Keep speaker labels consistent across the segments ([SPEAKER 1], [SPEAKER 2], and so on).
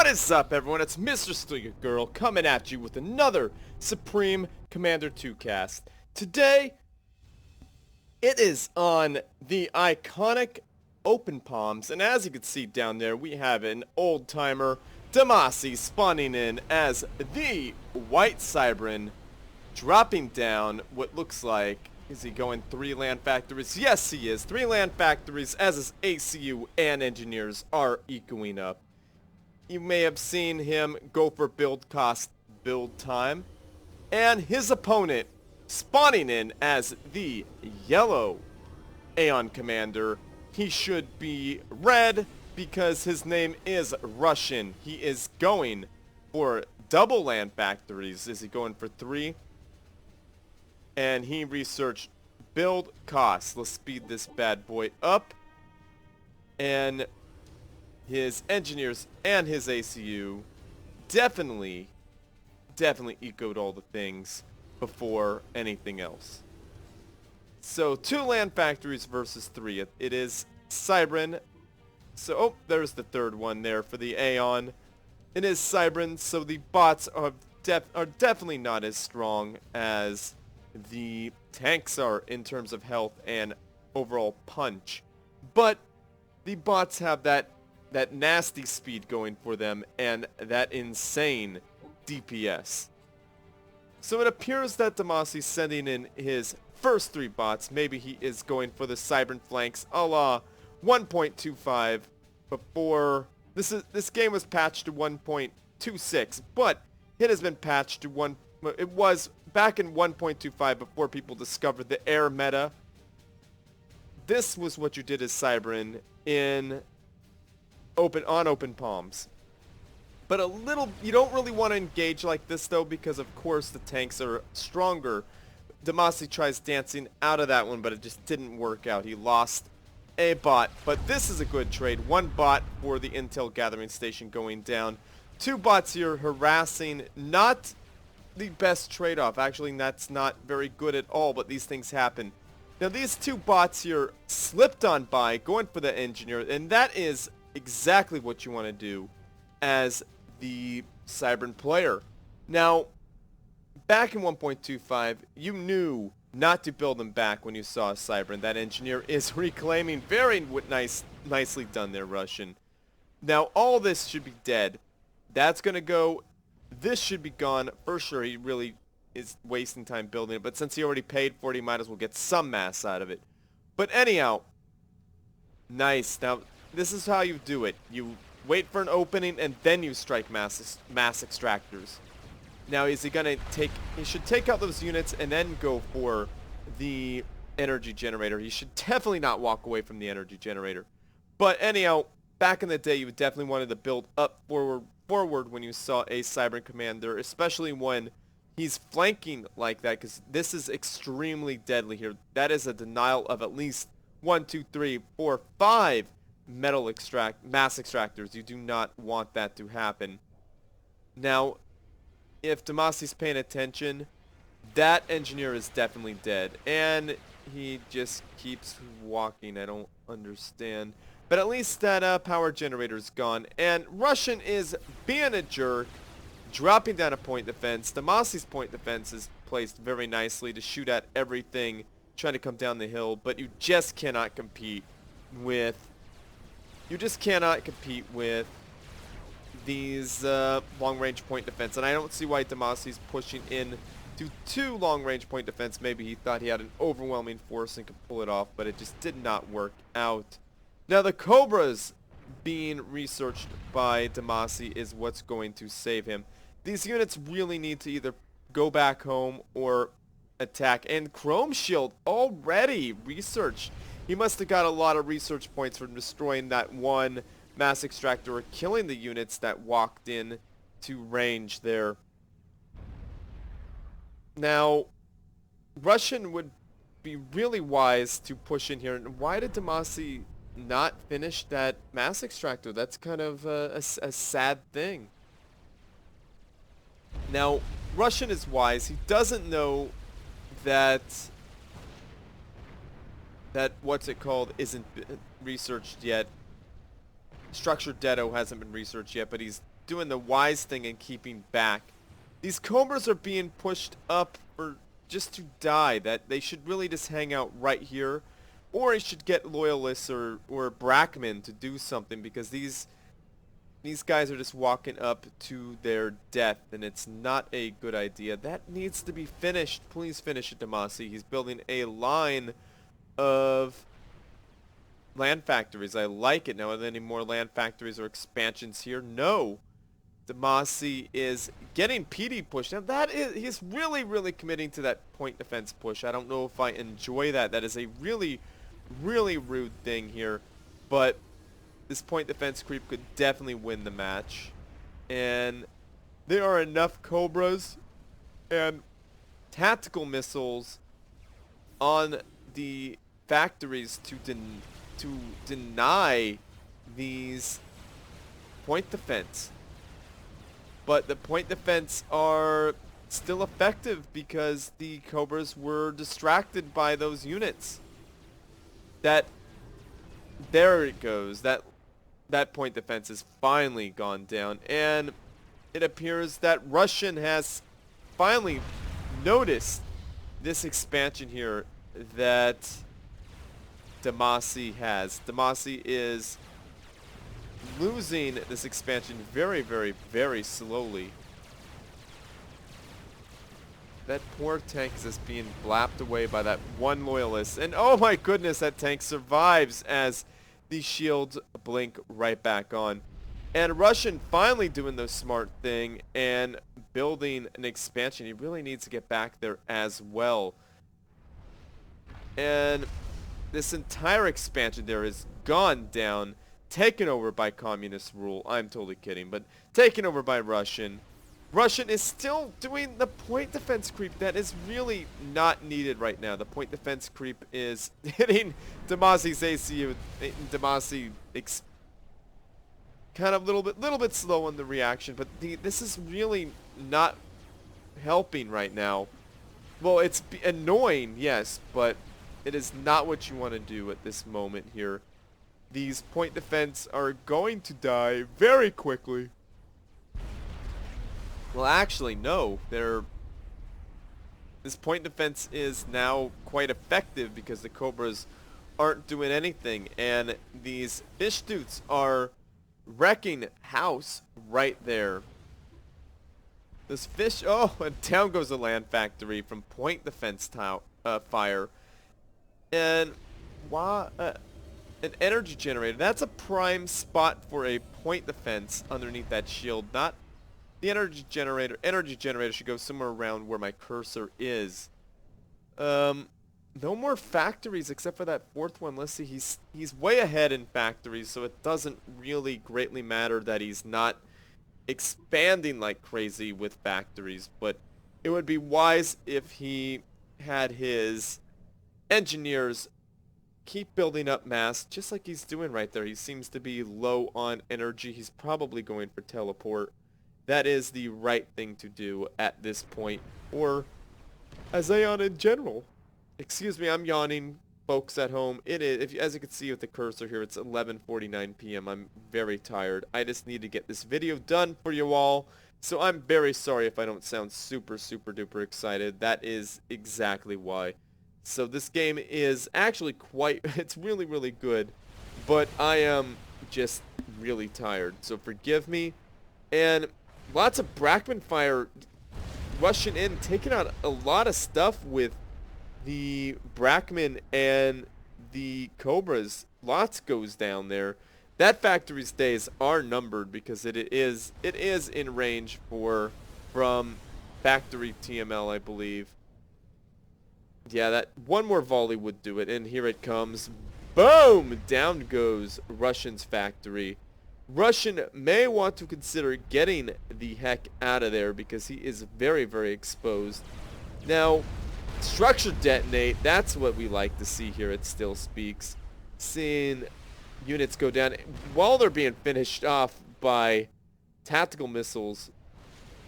[SPEAKER 1] What is up, everyone? It's Mr.StealUrGurl coming at you with another Supreme Commander 2 cast. Today, it is on the iconic Open Palms, and as you can see down there, we have an old-timer Damacy spawning in as the White Cybran, dropping down what looks like, is he going 3 land factories? Yes, he is. 3 land factories as his ACU and engineers are ecoing up. You may have seen him go for build cost, build time, and his opponent spawning in as the yellow Aeon Commander. He should be red because his name is Russian. He is going for double land factories. Is he going for 3? And he researched build cost. Let's speed this bad boy up. And his engineers and his ACU definitely ecoed all the things before anything else. So 2 land factories versus 3. It is Cybran. So, oh, there's the third one there for the Aeon. It is Cybran, so the bots are definitely not as strong as the tanks are in terms of health and overall punch. But the bots have that nasty speed going for them and that insane DPS. So it appears that Damacy's sending in his first 3 bots. Maybe he is going for the Cybran flanks a la 1.25 before this game was patched to 1.26, but it has been patched to it was back in 1.25 before people discovered the air meta. This was what you did as Cybran in Open Palms. But you don't really want to engage like this though, because of course the tanks are stronger. Damacy tries dancing out of that one, but it just didn't work out. He lost a bot, but this is a good trade. 1 bot for the intel gathering station going down. 2 bots here harassing. Not the best trade-off. Actually, that's not very good at all, but these things happen. Now these 2 bots here slipped on by, going for the engineer, and that is exactly what you want to do as the Cybran player. Now, back in 1.25, you knew not to build them back when you saw a Cybran. That engineer is reclaiming. Very nicely done there, Russian. Now, all this should be dead. That's going to go. This should be gone. For sure, he really is wasting time building it. But since he already paid for it, he might as well get some mass out of it. But anyhow, nice. Now, this is how you do it. You wait for an opening and then you strike mass extractors. Now, is he gonna take? He should take out those units and then go for the energy generator. He should definitely not walk away from the energy generator. But anyhow, back in the day, you definitely wanted to build up forward when you saw a Cybran commander, especially when he's flanking like that, because this is extremely deadly here. That is a denial of at least 1, 2, 3, 4, 5 mass extractors. You do not want that to happen. Now, if Damacy's paying attention, that engineer is definitely dead. And he just keeps walking. I don't understand. But at least that power generator's gone. And Russian is being a jerk, dropping down a point defense. Damacy's point defense is placed very nicely to shoot at everything trying to come down the hill. But you just cannot compete with these long-range point defense, and I don't see why Damacy's pushing in to 2 long-range point defense. Maybe he thought he had an overwhelming force and could pull it off, but it just did not work out. Now the Cobras being researched by Damacy is what's going to save him. These units really need to either go back home or attack. And Chrome Shield already researched. He must have got a lot of research points from destroying that 1 mass extractor or killing the units that walked in to range there. Now, Russian would be really wise to push in here. And why did Damacy not finish that mass extractor? That's kind of a sad thing. Now, Russian is wise. He doesn't know that what's it called isn't researched yet. Structured Deado hasn't been researched yet, but he's doing the wise thing and keeping back. These Cobras are being pushed up for just to die. That they should really just hang out right here, or he should get Loyalists or Brackman to do something, because these guys are just walking up to their death, and it's not a good idea. That needs to be finished. Please finish it, Damacy. He's building a line of land factories. I like it. Now, are there any more land factories or expansions here? No. Damacy is getting PD pushed. Now that is, he's really committing to that point defense push. I don't know if I enjoy that. That is a really rude thing here. But this point defense creep could definitely win the match. And there are enough Cobras and tactical missiles on the factories to deny these point defense. But the point defense are still effective because the Cobras were distracted by those units. There it goes. That point defense has finally gone down, and it appears that Russian has finally noticed this expansion here that Damacy has. Damacy is losing this expansion very slowly. That poor tank is just being blapped away by that one Loyalist. And oh my goodness, that tank survives as the shields blink right back on. And Russian finally doing the smart thing and building an expansion. He really needs to get back there as well. And this entire expansion there is gone down, taken over by communist rule. I'm totally kidding, but taken over by Russian. Russian is still doing the point defense creep that is really not needed right now. The point defense creep is hitting Damacy's ACU. Damacy kind of little bit slow on the reaction, but this is really not helping right now. Well, it's annoying, yes, but it is not what you want to do at this moment here. These point defense are going to die very quickly. Well, actually, no. This point defense is now quite effective because the Cobras aren't doing anything, and these fish dudes are wrecking house right there. This fish, oh, and down goes the land factory from point defense fire. And an energy generator. That's a prime spot for a point defense underneath that shield. Not the energy generator. Energy generator should go somewhere around where my cursor is. No more factories except for that fourth one. Let's see. He's way ahead in factories, so it doesn't really greatly matter that he's not expanding like crazy with factories. But it would be wise if he had his engineers keep building up mass, just like he's doing right there. He seems to be low on energy. He's probably going for teleport. That is the right thing to do at this point, or as I yawn in general. Excuse me, I'm yawning, folks at home. It is, as you can see with the cursor here, it's 11:49 p.m. I'm very tired. I just need to get this video done for you all, so I'm very sorry if I don't sound super duper excited. That is exactly why. So this game is actually it's really good, but I am just really tired, so forgive me. And lots of Brackman fire rushing in, taking out a lot of stuff with the Brackman and the Cobras. Lots goes down there. That factory's days are numbered because it is in range from factory TML, I believe. Yeah, that one more volley would do it, and here it comes. Boom! Down goes Russian's factory. Russian may want to consider getting the heck out of there because he is very exposed. Now, structure detonate, that's what we like to see here at StealSpeaks. Seeing units go down while they're being finished off by tactical missiles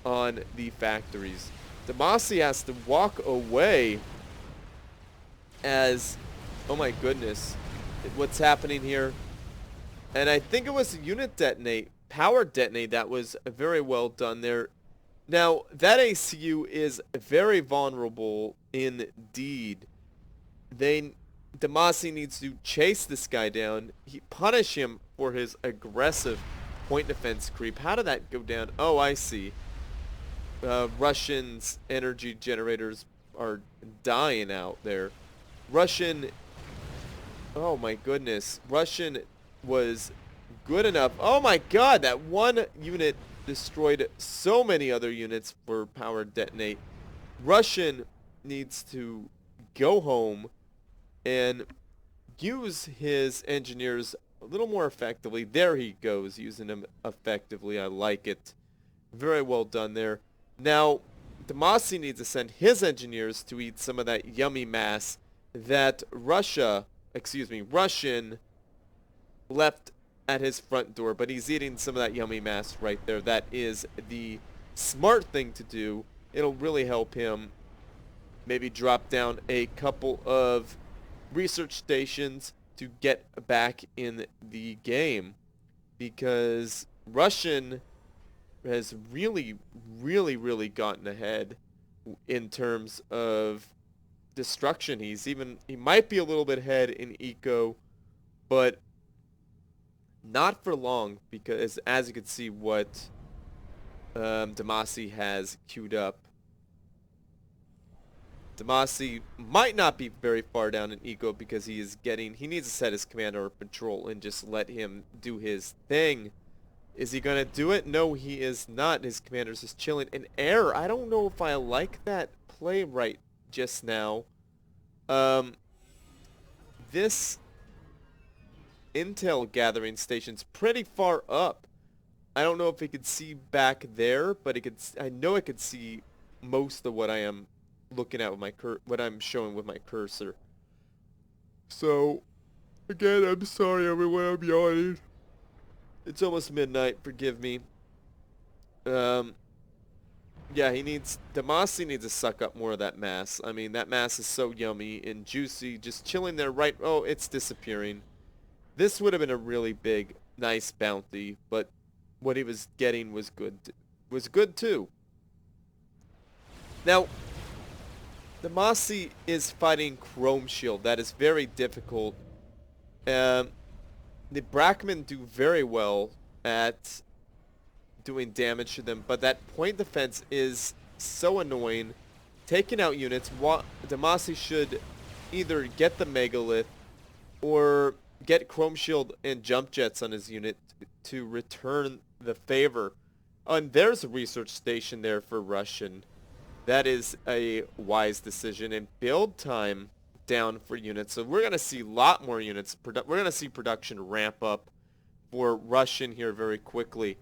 [SPEAKER 1] on the factories. Damacy has to walk away as, oh my goodness, what's happening here? And I think it was a unit detonate power detonate. That was very well done there. Now, that ACU is very vulnerable indeed. Damacy needs to chase this guy down. Punish him for his aggressive point defense creep. How did that go down? Oh, I see. Russian's energy generators are dying out there. Oh my goodness. Russian was good enough. Oh my god, that one unit destroyed so many other units for power detonate. Russian needs to go home and use his engineers a little more effectively. There he goes, using them effectively. I like it. Very well done there. Now, Damacy needs to send his engineers to eat some of that yummy mass that Russian left at his front door, but he's eating some of that yummy mass right there. That is the smart thing to do. It'll really help him maybe drop down a couple of research stations to get back in the game, because Russian has really gotten ahead in terms of destruction. He might be a little bit ahead in eco, but not for long, because as you can see what Damacy has queued up. Damacy might not be very far down in eco because he needs to set his commander of patrol and just let him do his thing. Is he gonna do it? No, he is not. His commander's just chilling. An error. I don't know if I like that play right just now. This intel gathering station's pretty far up. I don't know if it could see back there, but I know it could see most of what I am looking at with what I'm showing with my cursor. So, again, I'm sorry everyone, I'm yawning. It's almost midnight, forgive me. Yeah, Damacy needs to suck up more of that mass. I mean, that mass is so yummy and juicy, just chilling there oh, it's disappearing. This would have been a really big, nice bounty, but what he was getting was good too. Now, Damacy is fighting Chrome Shield. That is very difficult. The Brackmen do very well at doing damage to them, but that point defense is so annoying. Taking out units, Damacy should either get the Megalith or get Chrome Shield and Jump Jets on his unit to return the favor. And there's a research station there for Russian. That is a wise decision. And build time down for units. So we're going to see a lot more units. We're going to see production ramp up for Russian here very quickly.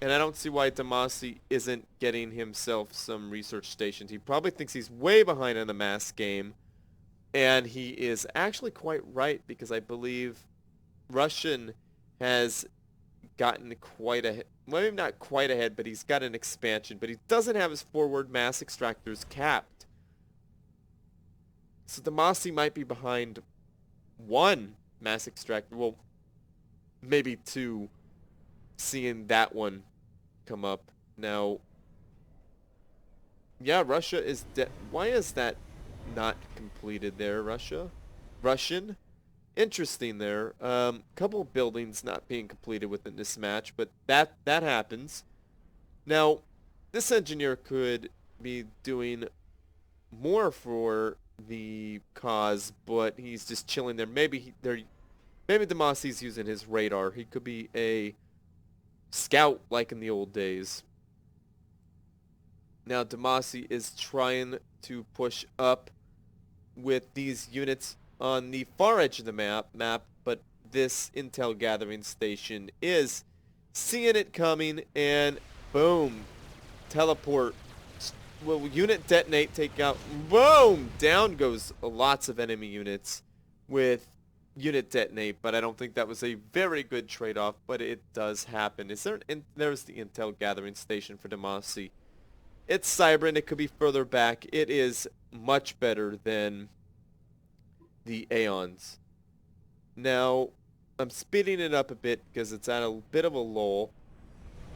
[SPEAKER 1] And I don't see why Damacy isn't getting himself some research stations. He probably thinks he's way behind in the mass game. And he is actually quite right, because I believe Russian has gotten quite ahead. Well, maybe not quite ahead, but he's got an expansion. But he doesn't have his forward mass extractors capped. So Damacy might be behind one mass extractor. Well, maybe two, seeing that one come up. Now, yeah, Russia is why is that not completed there, Russian? Interesting there. Couple of buildings not being completed within this match, but that happens. Now, this engineer could be doing more for the cause, but he's just chilling there. Maybe Damacy's using his radar. He could be a scout like in the old days. Now Damacy is trying to push up with these units on the far edge of the map, but this intel gathering station is seeing it coming, and boom, teleport. Will unit detonate, take out, boom, down goes lots of enemy units with unit detonate, but I don't think that was a very good trade-off, but it does happen. There's the intel gathering station for Damacy. It's Cybran, it could be further back. It is much better than the Aeons. Now, I'm speeding it up a bit because it's at a bit of a lull.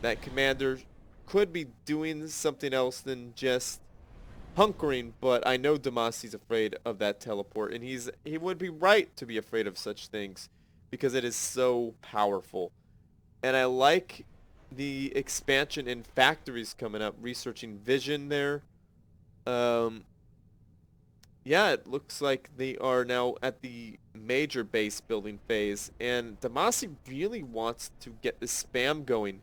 [SPEAKER 1] That commander could be doing something else than just hunkering, but I know Damacy's afraid of that teleport, and he would be right to be afraid of such things because it is so powerful. And I like the expansion in factories coming up, researching vision there. Yeah, it looks like they are now at the major base building phase, and Damacy really wants to get the spam going.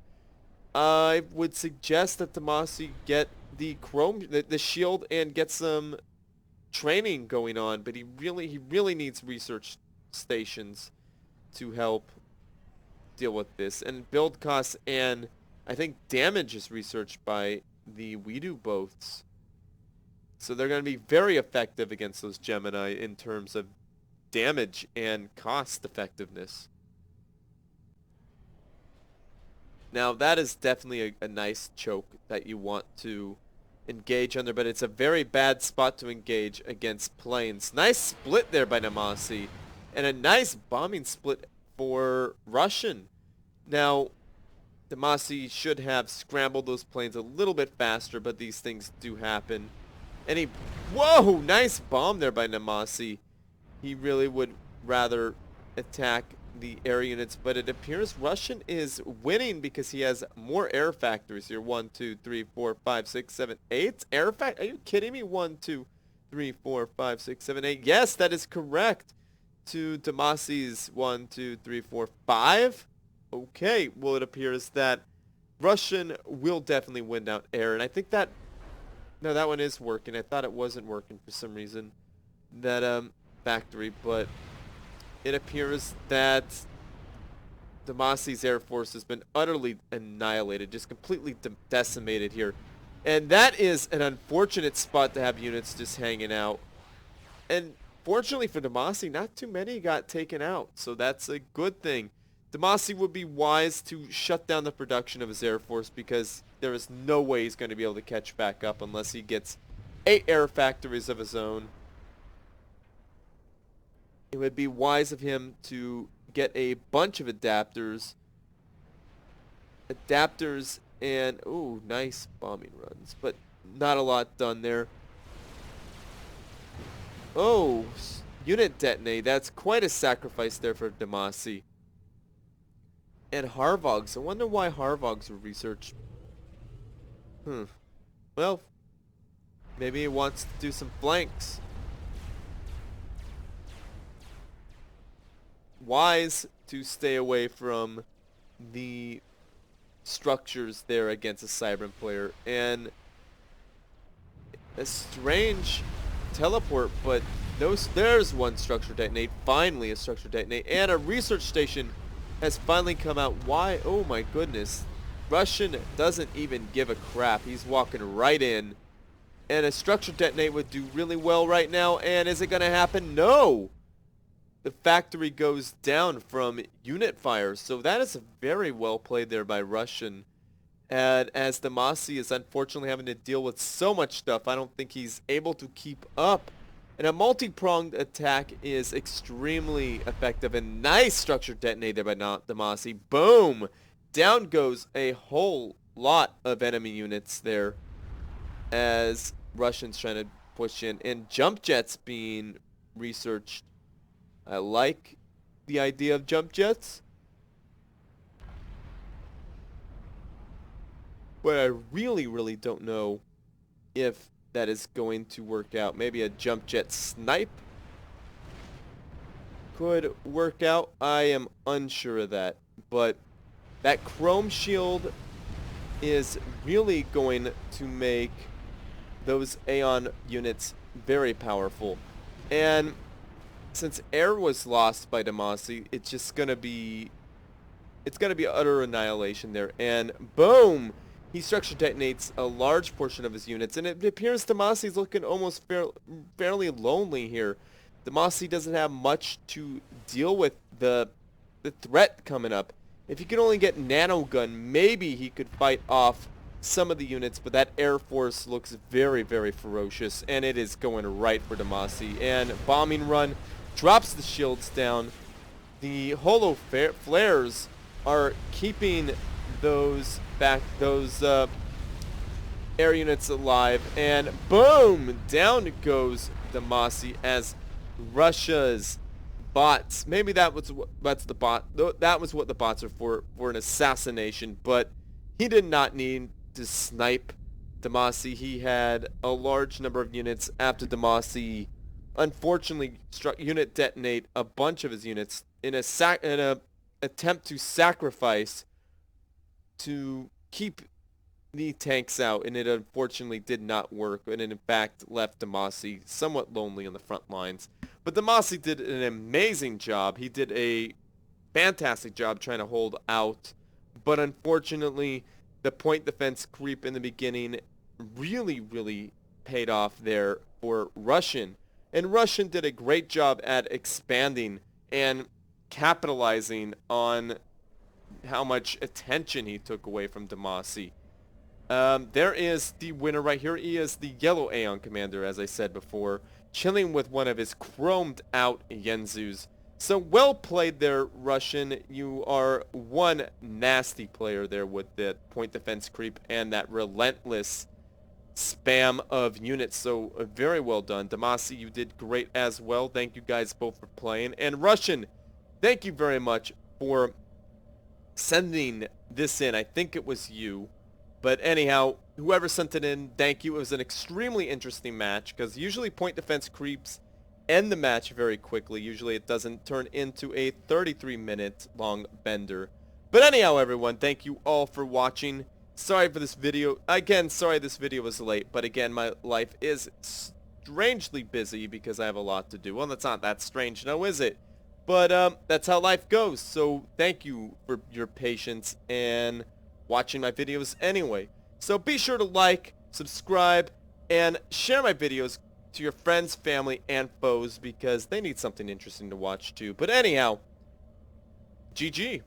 [SPEAKER 1] I would suggest that Damacy get the the shield and get some training going on, but he really needs research stations to help deal with this. And build costs and I think damage is researched by the Weedu boats. So they're going to be very effective against those Gemini in terms of damage and cost effectiveness. Now that is definitely a nice choke that you want to engage under, but it's a very bad spot to engage against planes. Nice split there by Damacy, and a nice bombing split for Russian. Now, Damacy should have scrambled those planes a little bit faster, but these things do happen. And he... Whoa! Nice bomb there by Damacy. He really would rather attack the air units, but it appears Russian is winning because he has more air factories here. 1, 2, 3, 4, 5, 6, 7, 8 air fact. Are you kidding me? 1, 2, 3, 4, 5, 6, 7, 8. Yes, that is correct. To Damacy's 1, 2, 3, 4, 5. Okay, well it appears that Russian will definitely win down air, and I think that... No, that one is working. I thought it wasn't working for some reason. That factory, but it appears that Damacy's air force has been utterly annihilated, just completely decimated here. And that is an unfortunate spot to have units just hanging out. And fortunately for Damacy, not too many got taken out, so that's a good thing. Damacy would be wise to shut down the production of his air force because there is no way he's going to be able to catch back up unless he gets 8 air factories of his own. It would be wise of him to get a bunch of adapters. And, ooh, nice bombing runs, but not a lot done there. Oh, unit detonate. That's quite a sacrifice there for Damacy. And Harvogs. I wonder why Harvogs were researched. Well, maybe he wants to do some flanks. Wise to stay away from the structures there against a Cybran player. And a strange teleport, but there's one structure detonate. Finally a structure detonate. And a research station has finally come out. Why? Oh my goodness. Russian doesn't even give a crap. He's walking right in. And a structure detonate would do really well right now. And is it going to happen? No! The factory goes down from unit fire. So that is very well played there by Russian. And as Damacy is unfortunately having to deal with so much stuff, I don't think he's able to keep up. And a multi-pronged attack is extremely effective. And nice structure detonated by Damacy. Boom! Down goes a whole lot of enemy units there as Russians trying to push in. And jump jets being researched. I like the idea of jump jets. But I really don't know if that is going to work out. Maybe a jump jet snipe could work out. I am unsure of that. But that chrome shield is really going to make those Aeon units very powerful. And since air was lost by Damacy, it's just going to be... It's going to be utter annihilation there. And boom! He structure detonates a large portion of his units, and it appears Damacy's looking almost fairly lonely here. Damacy doesn't have much to deal with the threat coming up. If he could only get nanogun, maybe he could fight off some of the units, but that air force looks very ferocious, and it is going right for Damacy. And bombing run drops the shields down, the holo flares are keeping those air units alive, and boom, down goes Damacy as Russia's bots. Maybe that was that's the bot. That was what the bots are for an assassination. But he did not need to snipe Damacy. He had a large number of units after Damacy unfortunately struck unit detonate a bunch of his units in a attempt to sacrifice to keep the tanks out, and it unfortunately did not work, and it in fact left Damacy somewhat lonely on the front lines. But Damacy did an amazing job. He did a fantastic job trying to hold out, but unfortunately the point defense creep in the beginning really paid off there for Russian. And Russian did a great job at expanding and capitalizing on how much attention he took away from Damacy. There is the winner right here. He is the yellow Aeon commander, as I said before, chilling with one of his chromed out Yenzus. So well played there, Russian. You are one nasty player there with the point defense creep and that relentless spam of units. So very well done. Damacy, you did great as well. Thank you guys both for playing. And Russian, thank you very much for sending this in. I think it was you. But anyhow, whoever sent it in, thank you. It was an extremely interesting match because usually point defense creeps end the match very quickly. Usually it doesn't turn into a 33-minute long bender. But anyhow, everyone, thank you all for watching. Sorry for this video. Again, sorry this video was late. But again, my life is strangely busy because I have a lot to do. Well, that's not that strange now, is it? But that's how life goes. So thank you for your patience and watching my videos anyway. So be sure to like, subscribe, and share my videos to your friends, family, and foes because they need something interesting to watch too. But anyhow, GG.